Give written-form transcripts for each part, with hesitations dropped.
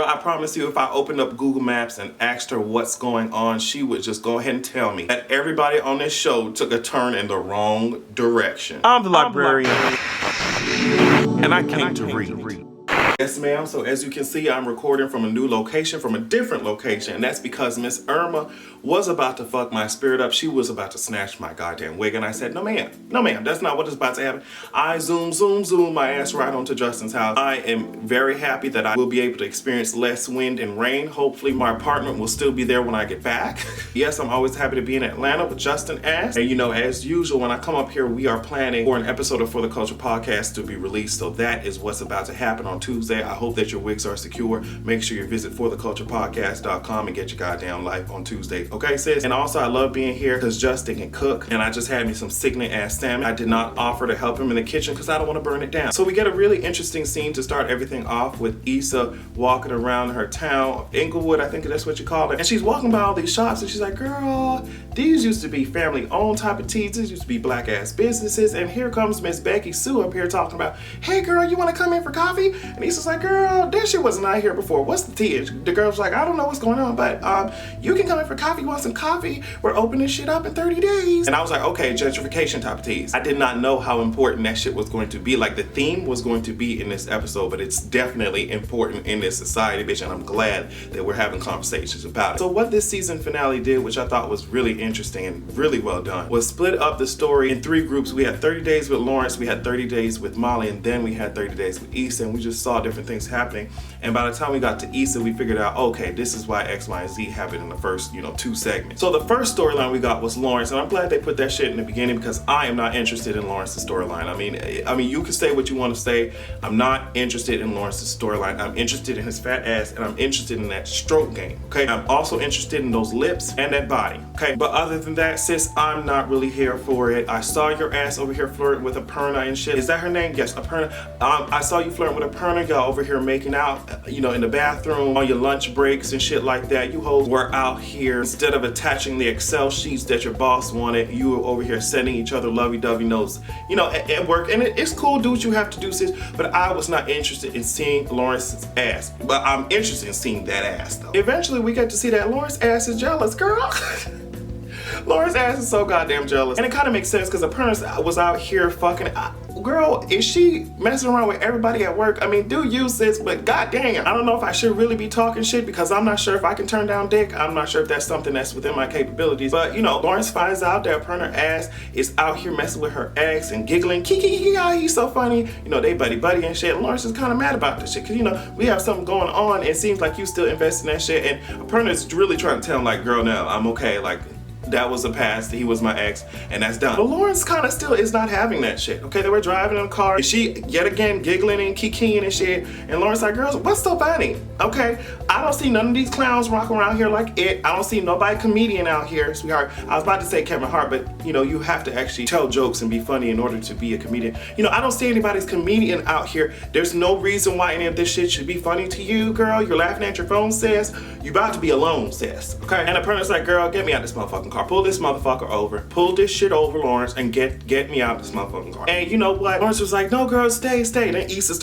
I promise you, if I opened up Google Maps and asked her what's going on, she would just go ahead and tell me that everybody on this show took a turn in the wrong direction. I'm the librarian, and I came to read. Yes, ma'am. So as you can see, I'm recording from a new location, from a different location. And that's because Miss Irma was about to fuck my spirit up. She was about to snatch my goddamn wig. And I said, no, ma'am. No, ma'am. That's not what is about to happen. I zoom my ass right onto Justin's house. I am very happy that I will be able to experience less wind and rain. Hopefully my apartment will still be there when I get back. Yes, I'm always happy to be in Atlanta with Justin ass. And you know, as usual, when I come up here, we are planning for an episode of For the Culture podcast to be released. So that is what's about to happen on Tuesday. I hope that your wigs are secure. Make sure you visit fortheculturepodcast.com and get your goddamn life on Tuesday. Okay, sis? And also, I love being here because Justin can cook. And I just had me some sickening ass salmon. I did not offer to help him in the kitchen because I don't want to burn it down. So we get a really interesting scene to start everything off with Issa walking around her town, Inglewood, I think that's what you call it. And she's walking by all these shops and she's like, girl, these used to be family-owned type of teas. These used to be black-ass businesses. And here comes Miss Becky Sue up here talking about, hey, girl, you want to come in for coffee? And Issa's like, girl, that shit wasn't out here before. What's the tea? The girl's like, I don't know what's going on, but you can come in for coffee. You want some coffee? We're opening shit up in 30 days. And I was like, okay, gentrification type of teas. I did not know how important that shit was going to be. Like, the theme was going to be in this episode, but it's definitely important in this society, bitch, and I'm glad that we're having conversations about it. So what this season finale did, which I thought was really interesting and really well done, was split up the story in 3 groups. We had 30 days with Lawrence, we had 30 days with Molly, and then we had 30 days with Issa, and we just saw different things happening. And by the time we got to Issa, we figured out, okay, this is why X, Y, and Z happened in the first, 2 segments. So the first storyline we got was Lawrence, and I'm glad they put that shit in the beginning because I am not interested in Lawrence's storyline. I mean, you can say what you want to say. I'm not interested in Lawrence's storyline. I'm interested in his fat ass, and I'm interested in that stroke game, okay? I'm also interested in those lips and that body, okay? But other than that, sis, I'm not really here for it. I saw your ass over here flirting with Aparna and shit. Is that her name? Yes, Aparna. I saw you flirting with Aparna. Y'all over here making out, in the bathroom on your lunch breaks and shit like that. You hoes were out here, instead of attaching the Excel sheets that your boss wanted, you were over here sending each other lovey-dovey notes, at work. And it's cool, do what you have to do, sis, but I was not interested in seeing Lawrence's ass. But I'm interested in seeing that ass, though. Eventually, we get to see that Lawrence's ass is jealous, girl. Lawrence's ass is so goddamn jealous. And it kind of makes sense because Aparna was out here fucking. Girl, is she messing around with everybody at work? I mean, do you, sis, but goddamn. I don't know if I should really be talking shit because I'm not sure if I can turn down dick. I'm not sure if that's something that's within my capabilities. But, Lawrence finds out that Aparna ass is out here messing with her ex and giggling. Kiki, he's so funny. They buddy and shit. And Lawrence is kind of mad about this shit because, we have something going on. It seems like you still invest in that shit. And Aparna is really trying to tell him, like, girl, no, I'm okay. Like, that was the past, he was my ex, and that's done. But Lawrence kind of still is not having that shit, okay? They were driving in a car, and she, yet again, giggling and kikiing and shit, and Lawrence like, girls, what's so funny, okay? I don't see none of these clowns rocking around here like it. I don't see nobody comedian out here, sweetheart. I was about to say Kevin Hart, but, you have to actually tell jokes and be funny in order to be a comedian. I don't see anybody's comedian out here. There's no reason why any of this shit should be funny to you, girl. You're laughing at your phone, sis. You about to be alone, sis, okay? And Aparna's like, girl, get me out this motherfucking car. Pull this motherfucker over. Pull this shit over, Lawrence, and get me out this motherfucking car. And you know what? Lawrence was like, no, girl, stay. Then Issa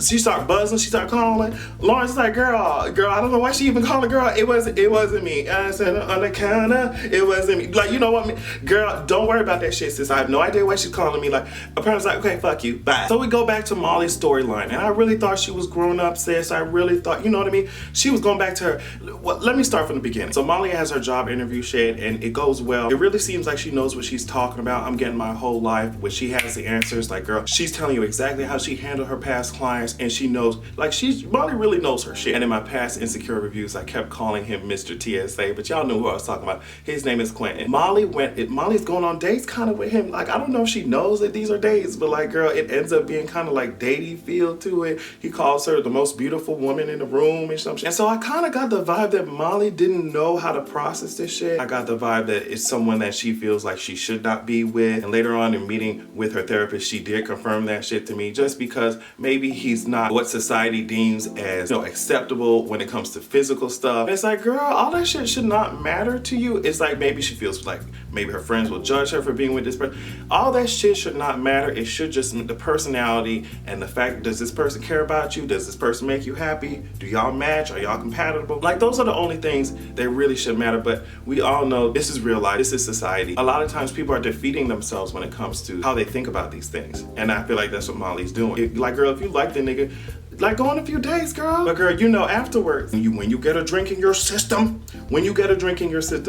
she start buzzing, she start calling. Lawrence is like, girl, I don't know why she even calling, girl. It wasn't me. I said on the counter, it wasn't me. Like, you know what, girl, don't worry about that shit, sis. I have no idea why she's calling me. Like, Aparna's like, okay, fuck you, bye. So we go back to Molly's storyline, and I really thought she was grown up, sis. I really thought, you know what I mean? She was going back to her. Well, let me start from the beginning. So Molly has her job interview shit, and it goes well. It really seems like she knows what she's talking about. I'm getting my whole life where she has the answers. Like, girl, she's telling you exactly how she handled her past clients, and she knows, like, Molly really knows her shit. And in my past insecure reviews, I kept calling him Mr. TSA, but y'all knew who I was talking about. His name is Quentin. Molly's going on dates kind of with him. Like, I don't know if she knows that these are dates, but like, girl, it ends up being kind of like datey feel to it. He calls her the most beautiful woman in the room and something. And so I kind of got the vibe that Molly didn't know how to process this shit. I got the vibe that it's someone that she feels like she should not be with. And later on in meeting with her therapist, she did confirm that shit to me, just because maybe he's not what society deems as, acceptable when it comes to physical stuff. And it's like, girl, all that shit should not matter to you. It's like, maybe she feels like Maybe her friends will judge her for being with this person. All that shit should not matter. It should just the personality and the fact, does this person care about you? Does this person make you happy? Do y'all match? Are y'all compatible? Like, those are the only things that really should matter. But we all know this is real life. This is society. A lot of times people are defeating themselves when it comes to how they think about these things. And I feel like that's what Molly's doing. Like, girl, if you like the nigga, like, go on a few dates, girl. But girl, you know, afterwards, when you get a drink in your system,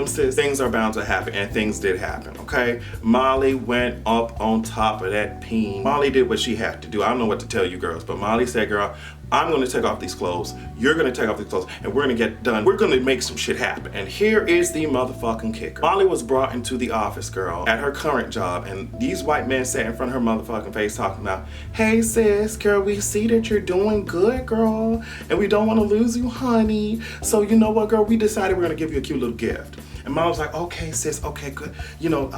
sis, things are bound to happen, and things did happen, okay? Molly went up on top of that peen. Molly did what she had to do. I don't know what to tell you girls, but Molly said, girl, I'm gonna take off these clothes, you're gonna take off these clothes, and we're gonna get done. We're gonna make some shit happen. And here is the motherfucking kicker. Molly was brought into the office, girl, at her current job, and these white men sat in front of her motherfucking face talking about, hey sis, girl, we see that you're doing good, girl, and we don't wanna lose you, honey. So you know what, girl, we decided we're gonna give you a cute little gift. And Mom was like, okay, sis, okay, good. You know,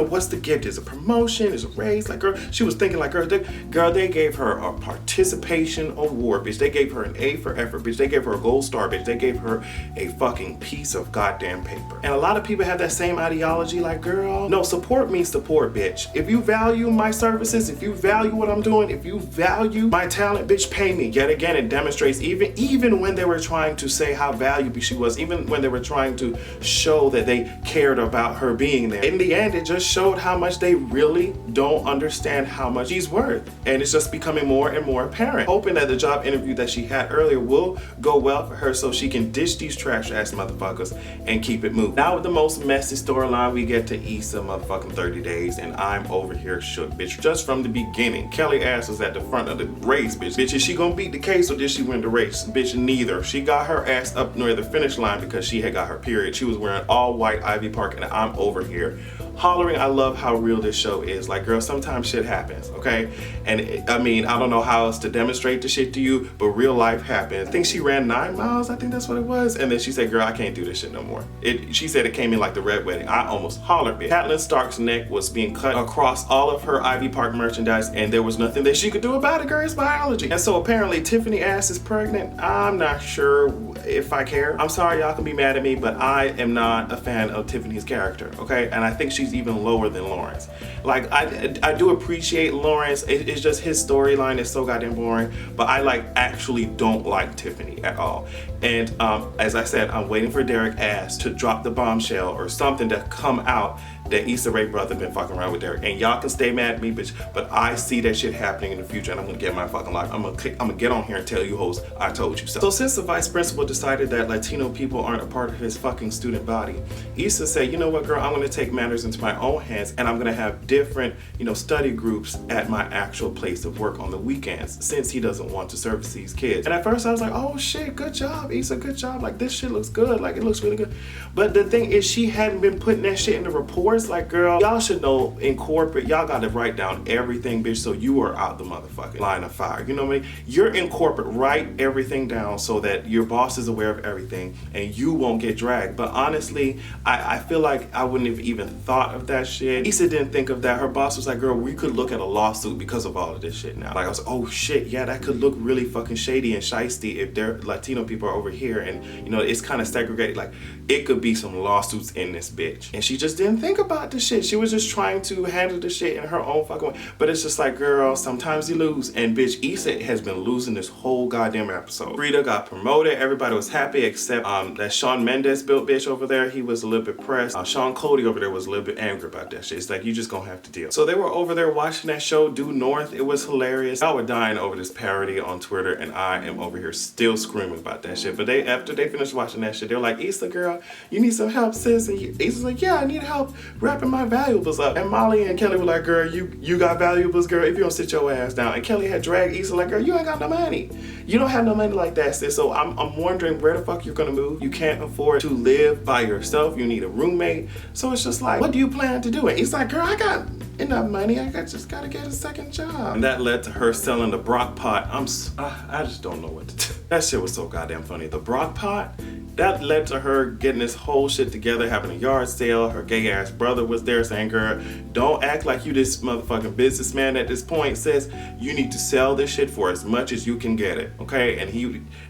what's the gift? Is it a promotion? Is it a raise? Like, girl, she was thinking like, girl, they gave her a participation award, bitch. They gave her an A for effort, bitch. They gave her a gold star, bitch. They gave her a fucking piece of goddamn paper. And a lot of people have that same ideology, like, girl, no, support means support, bitch. If you value my services, if you value what I'm doing, if you value my talent, bitch, pay me. Yet again, it demonstrates, even when they were trying to say how valuable she was, even when they were trying to show that they cared about her being there. In the end, it just showed how much they really don't understand how much she's worth. And it's just becoming more and more apparent. Hoping that the job interview that she had earlier will go well for her so she can ditch these trash ass motherfuckers and keep it moving. Now with the most messy storyline, we get to Issa motherfucking 30 days, and I'm over here shook, bitch. Just from the beginning, Kelly ass was at the front of the race, bitch. Bitch, is she gonna beat the case or did she win the race? Bitch, neither. She got her ass up near the finish line because she had got her period. She was wearing all white Ivy Park, and I'm over here hollering. I love how real this show is. Like, girl, sometimes shit happens, okay? And I mean, I don't know how else to demonstrate the shit to you, but real life happens. I think she ran 9 miles, I think that's what it was. And then she said, girl, I can't do this shit no more. She said it came in like the red wedding. I almost hollered, bitch. Catelyn Stark's neck was being cut across all of her Ivy Park merchandise, and there was nothing that she could do about it, girl. It's biology. And so apparently Tiffany ass is pregnant. I'm not sure if I care. I'm sorry, y'all can be mad at me, but I am not a fan of Tiffany's character, okay? And I think she's even lower than Lawrence. Like, I do appreciate Lawrence. It's just his storyline is so goddamn boring, but I actually don't like Tiffany at all. And as I said, I'm waiting for Derek ass to drop the bombshell or something to come out that Issa Rae brother been fucking around with Derek. And y'all can stay mad at me, bitch, but I see that shit happening in the future, and I'm gonna get my fucking life. I'm gonna get on here and tell you hoes, I told you so. So since the vice principal decided that Latino people aren't a part of his fucking student body, Issa said, you know what, girl, I'm gonna take matters into my own hands, and I'm gonna have different, study groups at my actual place of work on the weekends, since he doesn't want to service these kids. And at first I was like, oh shit, good job, Issa, good job. Like, this shit looks good. Like, it looks really good. But the thing is, she hadn't been putting that shit in the reports. Like, girl, y'all should know in corporate, y'all gotta write down everything, bitch, so you are out the motherfucking line of fire. You know what I mean? You're in corporate, write everything down so that your boss is aware of everything and you won't get dragged. But honestly, I feel like I wouldn't have even thought of that shit. Issa didn't think of that. Her boss was like, girl, we could look at a lawsuit because of all of this shit now. Like, I was like, oh shit, yeah, that could look really fucking shady and shiesty if they're Latino people are over here and, it's kind of segregated. Like, it could be some lawsuits in this bitch. And she just didn't think about the shit. She was just trying to handle the shit in her own fucking way. But it's just like, girl, sometimes you lose. And bitch, Issa has been losing this whole goddamn episode. Frida got promoted. Everybody was happy except that Shawn Mendes built bitch over there. He was a little bit pressed. Sean Cody over there was a little bit angry about that shit. It's like, you just gonna have to deal. So they were over there watching that show, Due North. It was hilarious. I was dying over this parody on Twitter, and I am over here still screaming about that shit. But after they finished watching that shit, they were like, Issa, girl, you need some help, sis? And Issa's like, yeah, I need help wrapping my valuables up. And Molly and Kelly were like, girl, you got valuables, girl, if you don't sit your ass down. And Kelly had dragged Issa like, girl, you ain't got no money. You don't have no money like that, sis. So I'm wondering where the fuck you're gonna move. You can't afford to live by yourself. You need a roommate. So it's just like, what do you plan to do? And Issa's like, girl, I got enough money. I just gotta get a second job. And that led to her selling the Brock pot. I just don't know what to do. That shit was so goddamn funny. The Brock pot That led to her getting this whole shit together, having a yard sale. Her gay ass brother was there saying, girl, don't act like you this motherfucking businessman at this point. Says you need to sell this shit for as much as you can get it, okay? And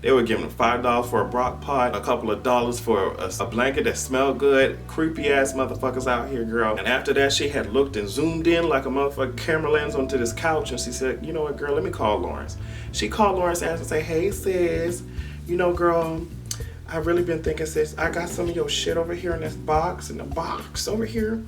they were giving him $5 for a brock pot, a couple of dollars for a blanket that smelled good. Creepy ass motherfuckers out here, girl. And after that, she had looked and zoomed in like a motherfucking camera lens onto this couch, and she said, you know what, girl, let me call Lawrence. She called Lawrence and say, hey sis, you know, girl, I really been thinking, sis, I got some of your shit over here in this box, over here.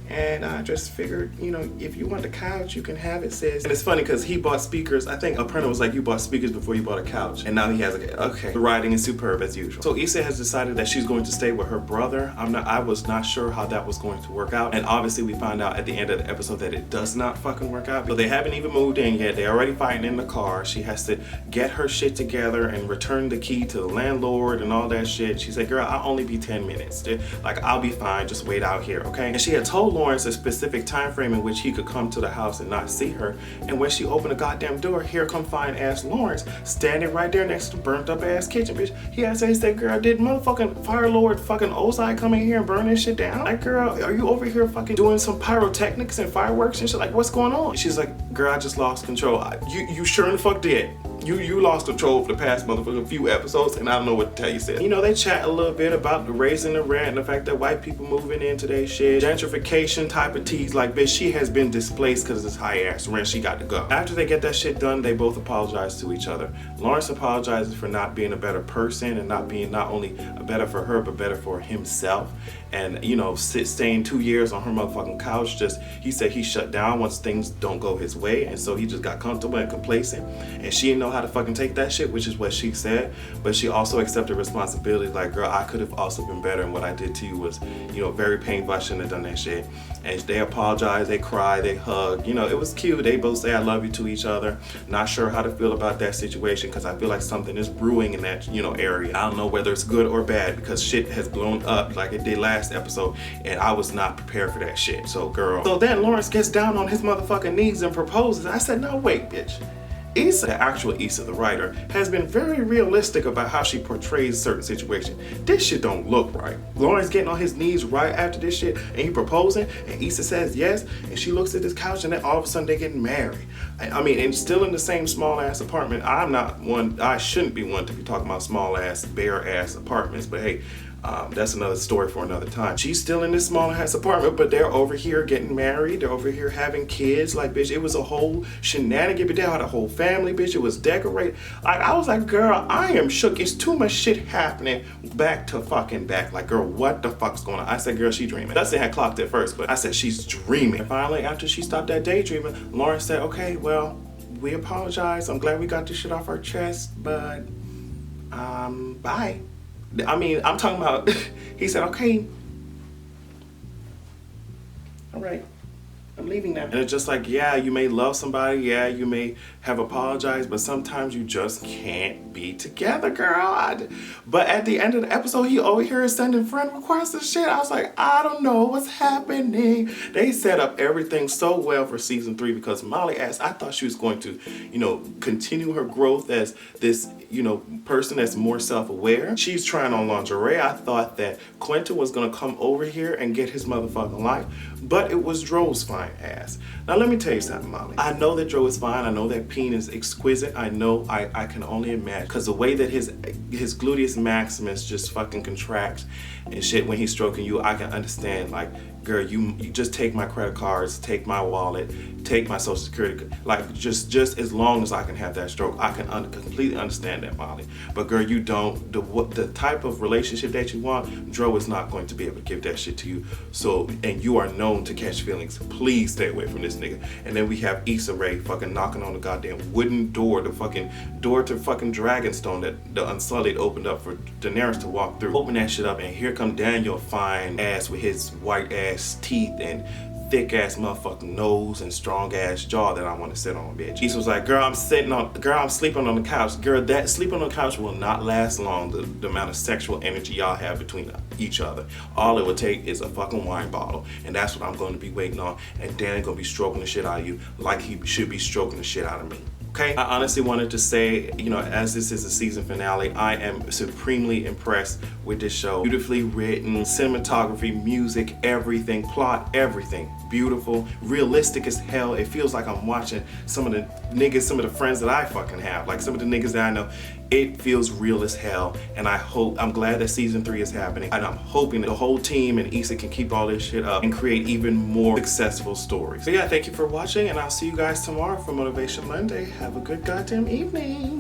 And I just figured, you know, if you want the couch, you can have it, sis. And it's funny because he bought speakers. I think Apprentice was like, you bought speakers before you bought a couch. And now he has okay. The writing is superb as usual. So Issa has decided that she's going to stay with her brother. I was not sure how that was going to work out. And obviously we find out at the end of the episode that it does not fucking work out. So they haven't even moved in yet. They're already fighting in the car. She has to get her shit together and return the key to the landlord and all that shit. She said, girl, I'll only be 10 minutes. Like, I'll be fine. Just wait out here, okay? And she had told Lawrence a specific time frame in which he could come to the house and not see her. And when she opened the goddamn door, here come fine ass Lawrence standing right there next to the burnt up ass kitchen, bitch. He asked her, he said, girl, did motherfucking Fire Lord fucking Ozai come in here and burn this shit down? Like, girl, are you over here fucking doing some pyrotechnics and fireworks and shit? Like, what's going on? She's like, girl, I just lost control. You sure the fuck did. You lost control for the past motherfucking few episodes, and I don't know what to tell you, sis. You know, they chat a little bit about the raising the rent and the fact that white people moving into their shit, gentrification type of tease. Like, bitch, she has been displaced because of this high ass rent. She got to go. After they get that shit done, they both apologize to each other. Lawrence apologizes for not being a better person and not being not only better for her, but better for himself. And, you know, staying 2 years on her motherfucking couch, he said he shut down once things don't go his way. And so he just got comfortable and complacent. And she didn't know how to fucking take that shit, which is what she said. But she also accepted responsibility. Like, girl, I could have also been better. And what I did to you was, you know, very painful. I shouldn't have done that shit. And they apologize, they cry, they hug. You know, it was cute. They both say I love you to each other. Not sure how to feel about that situation because I feel like something is brewing in that, you know, area. I don't know whether it's good or bad because shit has blown up like it did last episode, and I was not prepared for that shit. So, girl. So then Lawrence gets down on his motherfucking knees and proposes. I said, no, wait, bitch. Issa, the actual Issa, the writer, has been very realistic about how she portrays certain situations. This shit don't look right. Lawrence getting on his knees right after this shit, and he proposing, and Issa says yes, and she looks at this couch, and then all of a sudden they getting married. I mean, and still in the same small ass apartment. I shouldn't be one to be talking about small ass, bare ass apartments, but hey, that's another story for another time. She's still in this small ass apartment, but they're over here getting married. They're over here having kids. Like, bitch, it was a whole shenanigan, but they had a whole family, bitch. It was decorated. Like, I was like, girl, I am shook. It's too much shit happening back to fucking back. Like, girl, what the fuck's going on? I said, girl, she dreaming. Dustin had clocked it first, but I said, she's dreaming. And finally, after she stopped that daydreaming, Lawrence said, okay, well, we apologize. I'm glad we got this shit off our chest, but, bye. I mean, I'm talking about, he said, okay, all right, I'm leaving now. And it's just like, yeah, you may love somebody, yeah, you may have apologized, but sometimes you just can't be together, girl. But at the end of the episode, he over here is sending friend requests and shit. I was like, I don't know what's happening. They set up everything so well for season 3 because Molly asked, I thought she was going to, you know, continue her growth as this, you know, person that's more self-aware. She's trying on lingerie. I thought that Quentin was gonna come over here and get his motherfucking life, but it was Dro's fine ass. Now let me tell you something, Molly. I know that Dro is fine. I know that Peen is exquisite. I know, I can only imagine, because the way that his gluteus maximus just fucking contracts and shit when he's stroking you, I can understand, like, girl, you just take my credit cards, take my wallet, take my social security, like just as long as I can have that stroke, I can completely understand that, Molly. But girl, you don't, the type of relationship that you want, Dro is not going to be able to give that shit to you. So, and you are known to catch feelings. Please stay away from this nigga. And then we have Issa Rae fucking knocking on the goddamn wooden door, the fucking door to fucking Dragonstone that the Unsullied opened up for Daenerys to walk through. Open that shit up, and here come Daniel fine ass with his white ass teeth and thick ass motherfucking nose and strong ass jaw that I want to sit on, bitch. Issa was like, girl, I'm sleeping on the couch. Girl, that sleeping on the couch will not last long, the amount of sexual energy y'all have between each other. All it would take is a fucking wine bottle, and that's what I'm going to be waiting on, and Danny gonna be stroking the shit out of you like he should be stroking the shit out of me. Okay, I honestly wanted to say, you know, as this is a season finale, I am supremely impressed with this show. Beautifully written, cinematography, music, everything, plot, everything. Beautiful, realistic as hell. It feels like I'm watching some of the niggas, some of the friends that I fucking have, like some of the niggas that I know. It feels real as hell, and I'm glad that season 3 is happening, and I'm hoping that the whole team and Issa can keep all this shit up and create even more successful stories. So yeah, thank you for watching, and I'll see you guys tomorrow for Motivation Monday. Have a good goddamn evening.